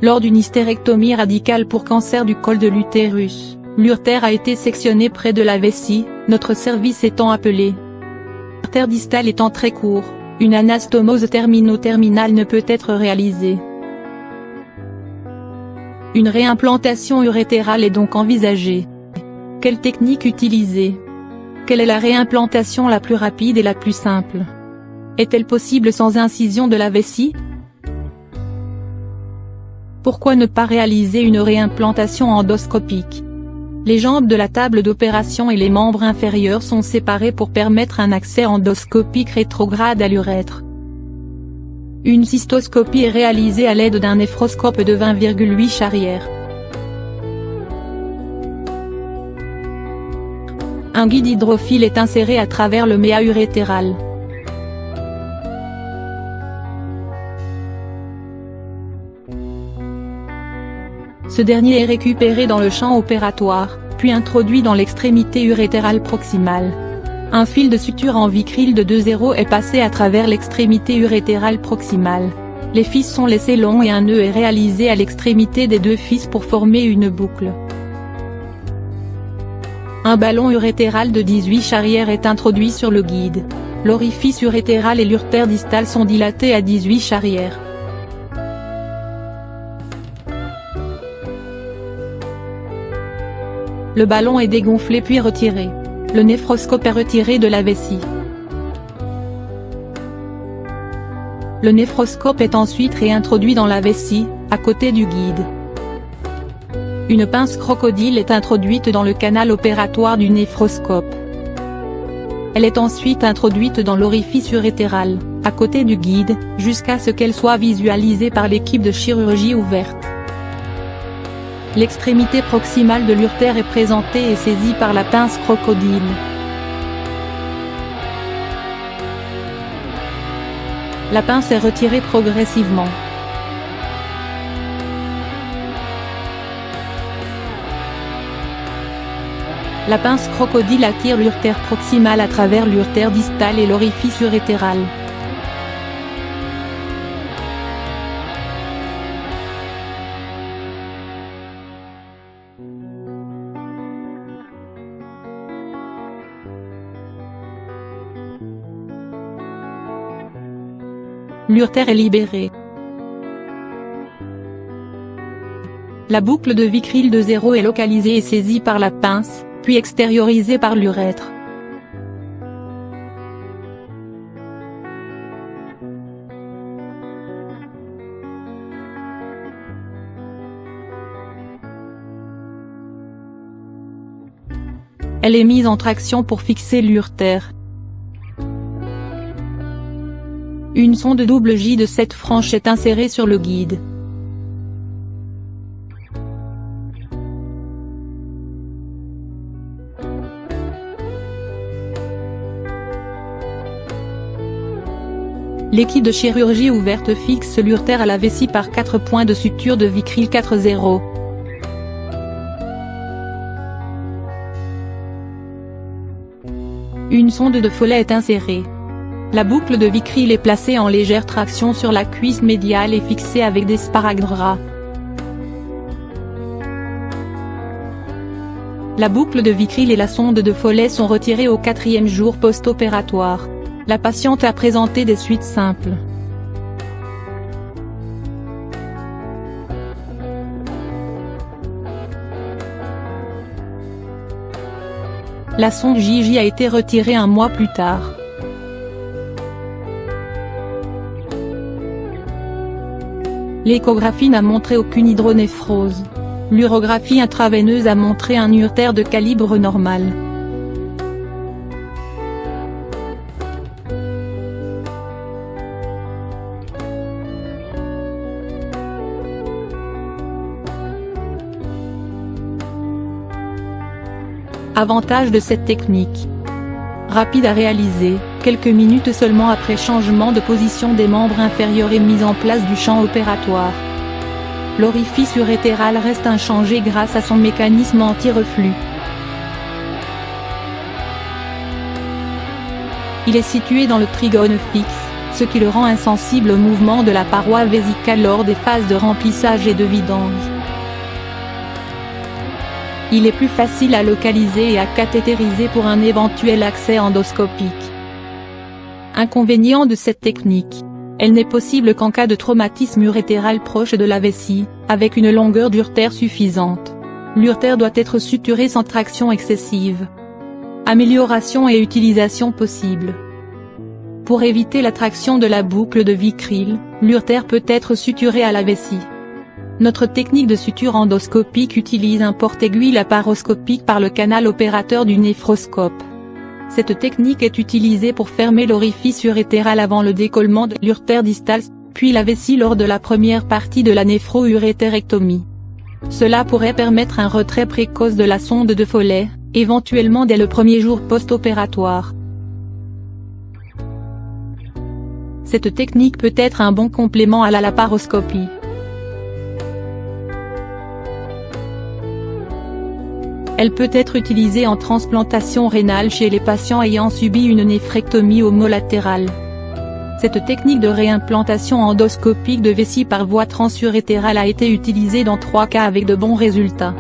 Lors d'une hystérectomie radicale pour cancer du col de l'utérus, l'urtère a été sectionné près de la vessie, notre service étant appelé. L'urtère distal étant très court, une anastomose termino-terminale ne peut être réalisée. Une réimplantation urétérale est donc envisagée. Quelle technique utiliser? Quelle est la réimplantation la plus rapide et la plus simple? Est-elle possible sans incision de la vessie? Pourquoi ne pas réaliser une réimplantation endoscopique? Les jambes de la table d'opération et les membres inférieurs sont séparés pour permettre un accès endoscopique rétrograde à l'urètre. Une cystoscopie est réalisée à l'aide d'un néphroscope de 20,8 Charrière. Un guide hydrophile est inséré à travers le méa urétéral. Ce dernier est récupéré dans le champ opératoire, puis introduit dans l'extrémité urétérale proximale. Un fil de suture en vicryl de 2,0 est passé à travers l'extrémité urétérale proximale. Les fils sont laissés longs et un nœud est réalisé à l'extrémité des deux fils pour former une boucle. Un ballon urétéral de 18 Charrière est introduit sur le guide. L'orifice urétéral et l'urtère distal sont dilatés à 18 Charrière. Le ballon est dégonflé puis retiré. Le néphroscope est retiré de la vessie. Le néphroscope est ensuite réintroduit dans la vessie, à côté du guide. Une pince crocodile est introduite dans le canal opératoire du néphroscope. Elle est ensuite introduite dans l'orifice urétéral, à côté du guide, jusqu'à ce qu'elle soit visualisée par l'équipe de chirurgie ouverte. L'extrémité proximale de l'urtère est présentée et saisie par la pince crocodile. La pince est retirée progressivement. La pince crocodile attire l'urtère proximale à travers l'urtère distal et l'orifice urétéral. L'urtère est libérée. La boucle de vicryl de 0 est localisée et saisie par la pince, puis extériorisée par l'urètre. Elle est mise en traction pour fixer l'urtère. Une sonde double J de 7 franches est insérée sur le guide. L'équipe de chirurgie ouverte fixe l'urtère à la vessie par 4 points de suture de vicryl 4,0. Une sonde de Foley est insérée. La boucle de vicryl est placée en légère traction sur la cuisse médiale et fixée avec des sparadraps. La boucle de vicryl et la sonde de Foley sont retirées au 4e jour post-opératoire. La patiente a présenté des suites simples. La sonde JJ a été retirée un mois plus tard. L'échographie n'a montré aucune hydronéphrose. L'urographie intraveineuse a montré un urtère de calibre normal. Avantage de cette technique. Rapide à réaliser, quelques minutes seulement après changement de position des membres inférieurs et mise en place du champ opératoire. L'orifice urétéral reste inchangé grâce à son mécanisme anti-reflux. Il est situé dans le trigone fixe, ce qui le rend insensible au mouvement de la paroi vésicale lors des phases de remplissage et de vidange. Il est plus facile à localiser et à cathétériser pour un éventuel accès endoscopique. Inconvénient de cette technique. Elle n'est possible qu'en cas de traumatisme urétéral proche de la vessie, avec une longueur d'urtère suffisante. L'urtère doit être suturée sans traction excessive. Amélioration et utilisation possible. Pour éviter la traction de la boucle de Vicryl, l'urtère peut être suturée à la vessie. Notre technique de suture endoscopique utilise un porte-aiguille laparoscopique par le canal opérateur du néphroscope. Cette technique est utilisée pour fermer l'orifice urétéral avant le décollement de l'urtère distale, puis la vessie lors de la première partie de la néphro-urétérectomie. Cela pourrait permettre un retrait précoce de la sonde de Foley, éventuellement dès le premier jour post-opératoire. Cette technique peut être un bon complément à la laparoscopie. Elle peut être utilisée en transplantation rénale chez les patients ayant subi une néphrectomie homolatérale. Cette technique de réimplantation endoscopique de vessie par voie transurétérale a été utilisée dans 3 cas avec de bons résultats.